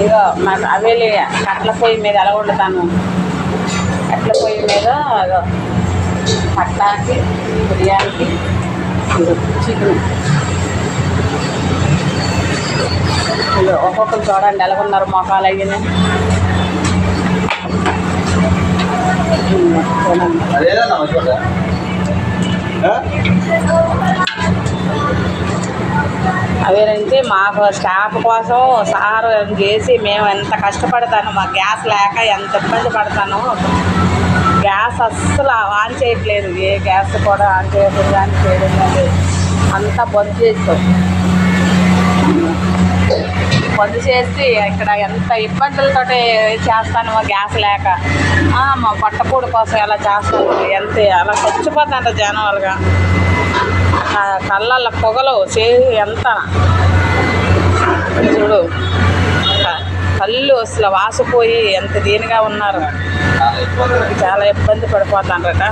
ఇగో మాకు అవేలి కట్ల పొయ్యి మీద ఎలా వండుతాను. కట్ల పొయ్యి మీద పట్లాకి బిర్యానీకి చికెన్ ఒక్కొక్కరు చూడండి ఎలాగున్నారు మొఖాలు అయ్యి. అవేనంటే మాకు స్టాఫ్ కోసం సార్ చేసి మేము ఎంత కష్టపడతాను, మా గ్యాస్ లేక ఎంత ఇబ్బంది పడతాను. గ్యాస్ అస్సలు ఆన్ చేయట్లేదు, ఏ గ్యాస్ కూడా ఆన్ చేయలేదు, ఆన్ చేయడం లేదు, అంతా బంద్ చేస్తాం. బంద్ చేసి ఇక్కడ ఎంత ఇబ్బందులతో చేస్తాను గ్యాస్ లేక. మా పట్టపూడి కోసం ఎలా చేస్తాను, ఎంత అలా చచ్చిపోతాంట జనాలుగా. కళ్ళల్లో పొగలు ఎంత చూడు, కళ్ళు అసలు వాసిపోయి ఎంత దీనిగా ఉన్నారు, చాలా ఇబ్బంది పడిపోతాండ్రట.